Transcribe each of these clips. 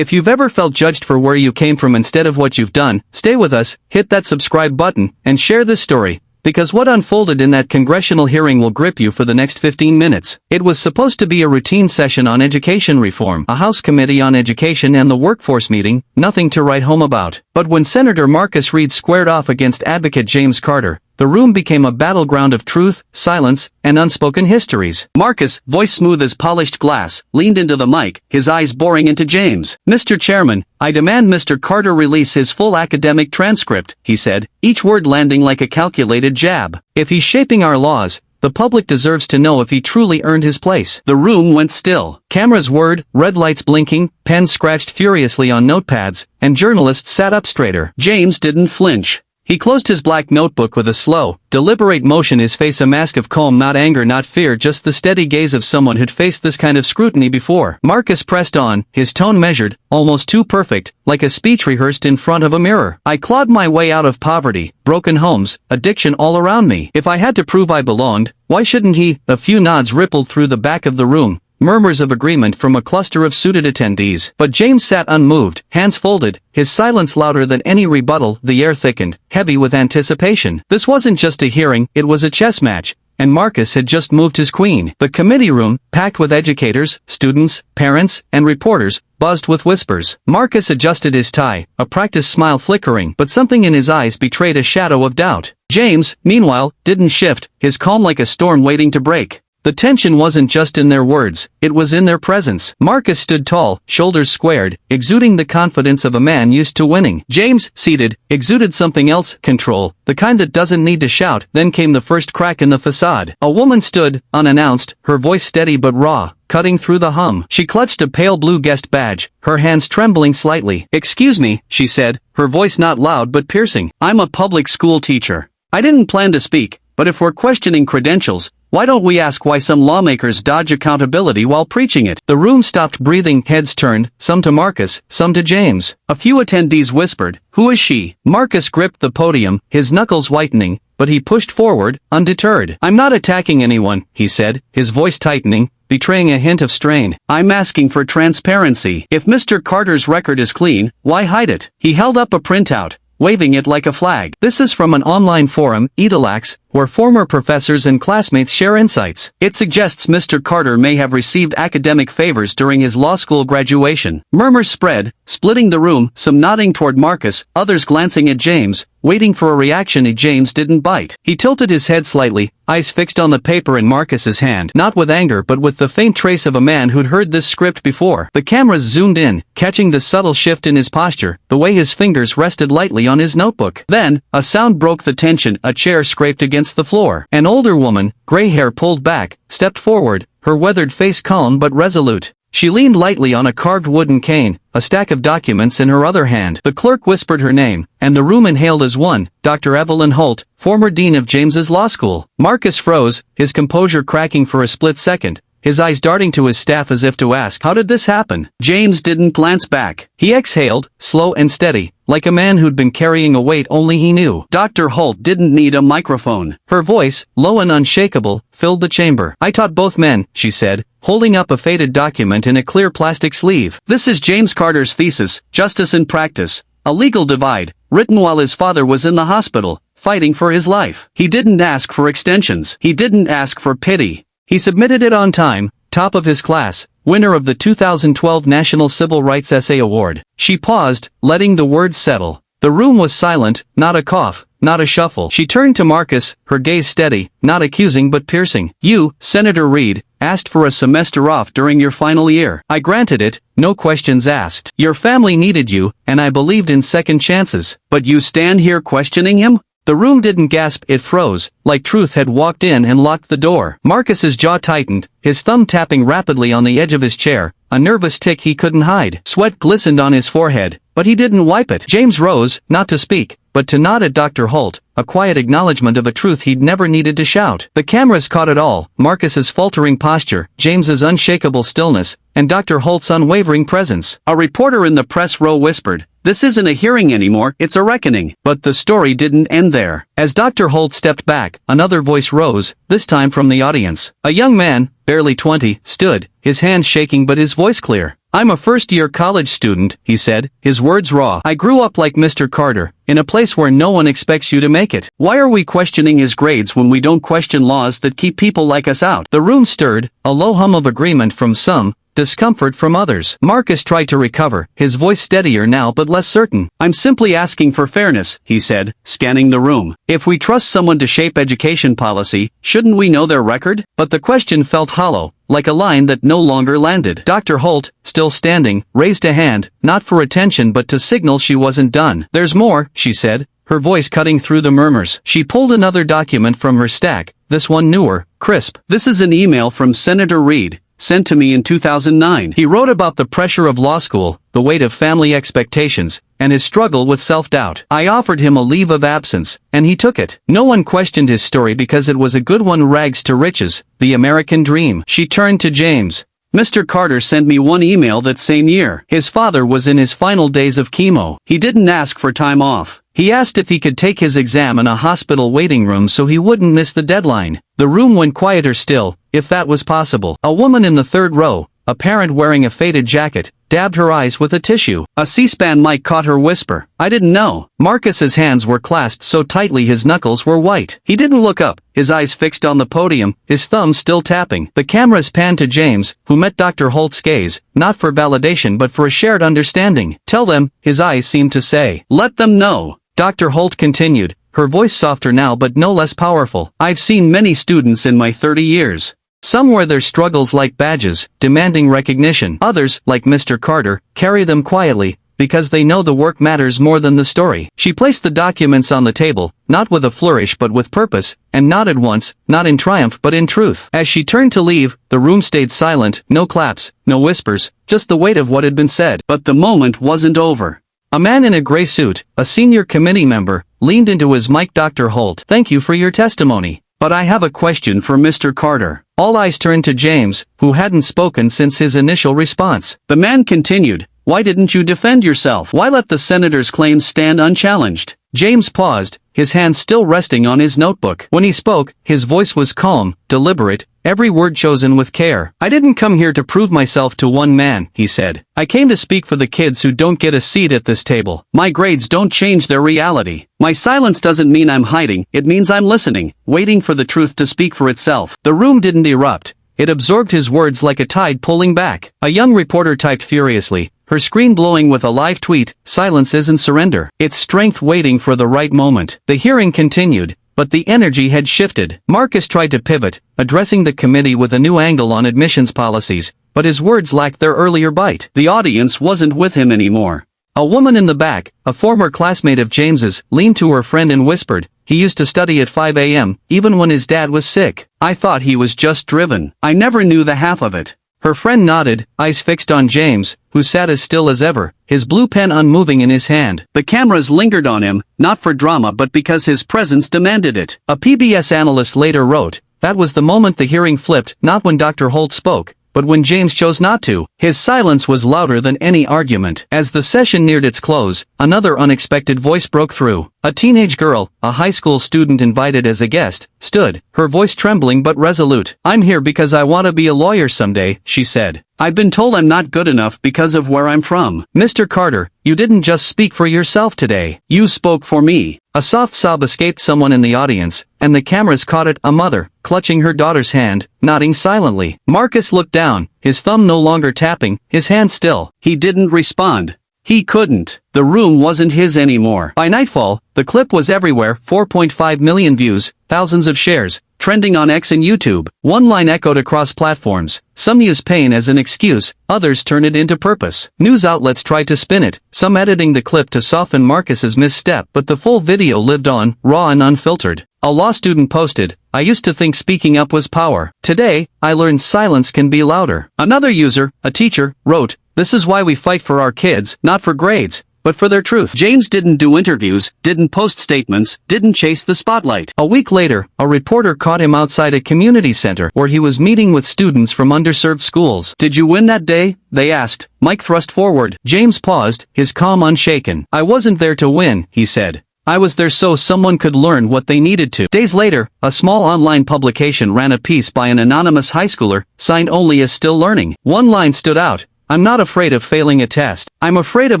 If you've ever felt judged for where you came from instead of what you've done, stay with us, hit that subscribe button, and share this story. Because what unfolded in that congressional hearing will grip you for the next 15 minutes. It was supposed to be a routine session on education reform, a House Committee on Education and the workforce meeting, nothing to write home about. But when Senator Marcus Reed squared off against Advocate James Carter, the room became a battleground of truth, silence, and unspoken histories. Marcus, voice smooth as polished glass, leaned into the mic, his eyes boring into James. "Mr. Chairman, I demand Mr. Carter release his full academic transcript," he said, each word landing like a calculated jab. "If he's shaping our laws, the public deserves to know if he truly earned his place." The room went still. Cameras whirred, red lights blinking, pens scratched furiously on notepads, and journalists sat up straighter. James didn't flinch. He closed his black notebook with a slow, deliberate motion, his face a mask of calm, not anger, not fear, just the steady gaze of someone who'd faced this kind of scrutiny before. Marcus pressed on, his tone measured, almost too perfect, like a speech rehearsed in front of a mirror. "I clawed my way out of poverty, broken homes, addiction all around me. If I had to prove I belonged, why shouldn't he?" A few nods rippled through the back of the room. Murmurs of agreement from a cluster of suited attendees. But James sat unmoved, hands folded, his silence louder than any rebuttal. The air thickened, heavy with anticipation. This wasn't just a hearing, it was a chess match, and Marcus had just moved his queen. The committee room, packed with educators, students, parents, and reporters, buzzed with whispers. Marcus adjusted his tie, a practiced smile flickering, but something in his eyes betrayed a shadow of doubt. James, meanwhile, didn't shift, his calm like a storm waiting to break. The tension wasn't just in their words, it was in their presence. Marcus stood tall, shoulders squared, exuding the confidence of a man used to winning. James, seated, exuded something else, control, the kind that doesn't need to shout. Then came the first crack in the facade. A woman stood, unannounced, her voice steady but raw, cutting through the hum. She clutched a pale blue guest badge, her hands trembling slightly. "Excuse me," she said, her voice not loud but piercing. "I'm a public school teacher. I didn't plan to speak, but if we're questioning credentials, why don't we ask why some lawmakers dodge accountability while preaching it?" The room stopped breathing, heads turned, some to Marcus, some to James. A few attendees whispered, "Who is she?" Marcus gripped the podium, his knuckles whitening, but he pushed forward, undeterred. "I'm not attacking anyone," he said, his voice tightening, betraying a hint of strain. "I'm asking for transparency. If Mr. Carter's record is clean, why hide it?" He held up a printout, waving it like a flag. "This is from an online forum, Edalax, where former professors and classmates share insights. It suggests Mr. Carter may have received academic favors during his law school graduation." Murmurs spread, splitting the room, some nodding toward Marcus, others glancing at James, waiting for a reaction. James didn't bite. He tilted his head slightly, eyes fixed on the paper in Marcus's hand, not with anger but with the faint trace of a man who'd heard this script before. The cameras zoomed in, catching the subtle shift in his posture, the way his fingers rested lightly on his notebook. Then, a sound broke the tension. A chair scraped against the floor. An older woman, gray hair pulled back, stepped forward, her weathered face calm but resolute. She leaned lightly on a carved wooden cane, a stack of documents in her other hand. The clerk whispered her name, and the room inhaled as one, Dr. Evelyn Holt, former dean of James's law school. Marcus froze, his composure cracking for a split second, his eyes darting to his staff as if to ask, "How did this happen?" James didn't glance back. He exhaled, slow and steady, like a man who'd been carrying a weight only he knew. Dr. Holt didn't need a microphone. Her voice, low and unshakable, filled the chamber. "I taught both men," she said, holding up a faded document in a clear plastic sleeve. "This is James Carter's thesis, Justice in Practice, a Legal Divide, written while his father was in the hospital, fighting for his life. He didn't ask for extensions. He didn't ask for pity. He submitted it on time, top of his class, winner of the 2012 National Civil Rights Essay Award." She paused, letting the words settle. The room was silent, not a cough, not a shuffle. She turned to Marcus, her gaze steady, not accusing but piercing. "You, Senator Reed, asked for a semester off during your final year. I granted it, no questions asked. Your family needed you, and I believed in second chances. But you stand here questioning him?" The room didn't gasp, it froze, like truth had walked in and locked the door. Marcus's jaw tightened, his thumb tapping rapidly on the edge of his chair, a nervous tic he couldn't hide. Sweat glistened on his forehead, but he didn't wipe it. James rose, not to speak, but to nod at Dr. Holt, a quiet acknowledgement of a truth he'd never needed to shout. The cameras caught it all, Marcus's faltering posture, James's unshakable stillness, and Dr. Holt's unwavering presence. A reporter in the press row whispered, "This isn't a hearing anymore, it's a reckoning." But the story didn't end there. As Dr. Holt stepped back, another voice rose, this time from the audience. A young man, barely 20, stood, his hands shaking but his voice clear. "I'm a first-year college student," he said, his words raw. "I grew up like Mr. Carter, in a place where no one expects you to make it. Why are we questioning his grades when we don't question laws that keep people like us out?" The room stirred, a low hum of agreement from some, discomfort from others. Marcus tried to recover, his voice steadier now but less certain. "I'm simply asking for fairness," he said, scanning the room. "If we trust someone to shape education policy, shouldn't we know their record?" But the question felt hollow, like a line that no longer landed. Dr. Holt, still standing, raised a hand, not for attention but to signal she wasn't done. "There's more," she said, her voice cutting through the murmurs. She pulled another document from her stack, this one newer, crisp. "This is an email from Senator Reed, sent to me in 2009. He wrote about the pressure of law school, the weight of family expectations, and his struggle with self-doubt. I offered him a leave of absence, and he took it. No one questioned his story because it was a good one. Rags to riches, the American dream." She turned to James. "Mr. Carter sent me one email that same year. His father was in his final days of chemo. He didn't ask for time off. He asked if he could take his exam in a hospital waiting room so he wouldn't miss the deadline." The room went quieter still, if that was possible. A woman in the third row, a parent wearing a faded jacket, dabbed her eyes with a tissue. A C-SPAN mic caught her whisper, "I didn't know." Marcus's hands were clasped so tightly his knuckles were white. He didn't look up, his eyes fixed on the podium, his thumbs still tapping. The cameras panned to James, who met Dr. Holt's gaze, not for validation but for a shared understanding. "Tell them," his eyes seemed to say. "Let them know." Dr. Holt continued, her voice softer now but no less powerful. "I've seen many students in my 30 years. Some wear their struggles like badges, demanding recognition. Others, like Mr. Carter, carry them quietly, because they know the work matters more than the story." She placed the documents on the table, not with a flourish but with purpose, and nodded once, not in triumph but in truth. As she turned to leave, the room stayed silent, no claps, no whispers, just the weight of what had been said. But the moment wasn't over. A man in a gray suit, a senior committee member, leaned into his mic. "Dr. Holt, thank you for your testimony. But I have a question for Mr. Carter." All eyes turned to James, who hadn't spoken since his initial response. The man continued, "Why didn't you defend yourself? Why let the senator's claims stand unchallenged?" James paused, his hands still resting on his notebook. When he spoke, his voice was calm, deliberate, every word chosen with care. "I didn't come here to prove myself to one man," he said. "I came to speak for the kids who don't get a seat at this table. My grades don't change their reality. My silence doesn't mean I'm hiding, it means I'm listening, waiting for the truth to speak for itself." The room didn't erupt. It absorbed his words like a tide pulling back. A young reporter typed furiously, her screen glowing with a live tweet, "Silence isn't surrender. It's strength waiting for the right moment." The hearing continued, but the energy had shifted. Marcus tried to pivot, addressing the committee with a new angle on admissions policies, but his words lacked their earlier bite. The audience wasn't with him anymore. A woman in the back, a former classmate of James's, leaned to her friend and whispered, "He used to study at 5 a.m., even when his dad was sick. I thought he was just driven. I never knew the half of it." Her friend nodded, eyes fixed on James, who sat as still as ever, his blue pen unmoving in his hand. The cameras lingered on him, not for drama but because his presence demanded it. A PBS analyst later wrote, "That was the moment the hearing flipped, not when Dr. Holt spoke, but when James chose not to." His silence was louder than any argument. As the session neared its close, another unexpected voice broke through. A teenage girl, a high school student invited as a guest, stood, her voice trembling but resolute. "I'm here because I want to be a lawyer someday," she said. "I've been told I'm not good enough because of where I'm from." "Mr. Carter, you didn't just speak for yourself today. You spoke for me." A soft sob escaped someone in the audience, and the cameras caught it. A mother, clutching her daughter's hand, nodding silently. Marcus looked down, his thumb no longer tapping, his hand still. He didn't respond. He couldn't. The room wasn't his anymore. By nightfall, the clip was everywhere, 4.5 million views, thousands of shares, trending on X and YouTube. One line echoed across platforms. Some used pain as an excuse, others turned it into purpose. News outlets tried to spin it, some editing the clip to soften Marcus's misstep, but the full video lived on, raw and unfiltered. A law student posted, "I used to think speaking up was power. Today, I learned silence can be louder." Another user, a teacher, wrote, "This is why we fight for our kids, not for grades, but for their truth." James didn't do interviews, didn't post statements, didn't chase the spotlight. A week later, a reporter caught him outside a community center where he was meeting with students from underserved schools. "Did you win that day?" they asked. Mike thrust forward. James paused, his calm unshaken. "I wasn't there to win," he said. I was there so someone could learn what they needed to. Days later, a small online publication ran a piece by an anonymous high schooler, signed only as still learning. One line stood out. I'm not afraid of failing a test. I'm afraid of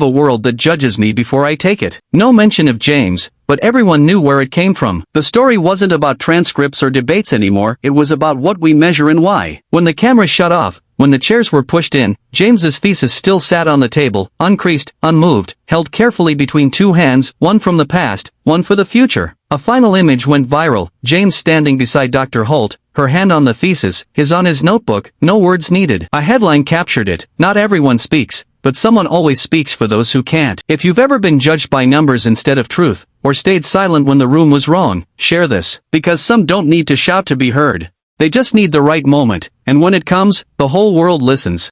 a world that judges me before I take it. No mention of James, but everyone knew where it came from. The story wasn't about transcripts or debates anymore, it was about what we measure and why. When the camera shut off, when the chairs were pushed in, James's thesis still sat on the table, uncreased, unmoved, held carefully between two hands, one from the past, one for the future. A final image went viral, James standing beside Dr. Holt, her hand on the thesis, his on his notebook, no words needed. A headline captured it, not everyone speaks, but someone always speaks for those who can't. If you've ever been judged by numbers instead of truth, or stayed silent when the room was wrong, share this, because some don't need to shout to be heard. They just need the right moment, and when it comes, the whole world listens.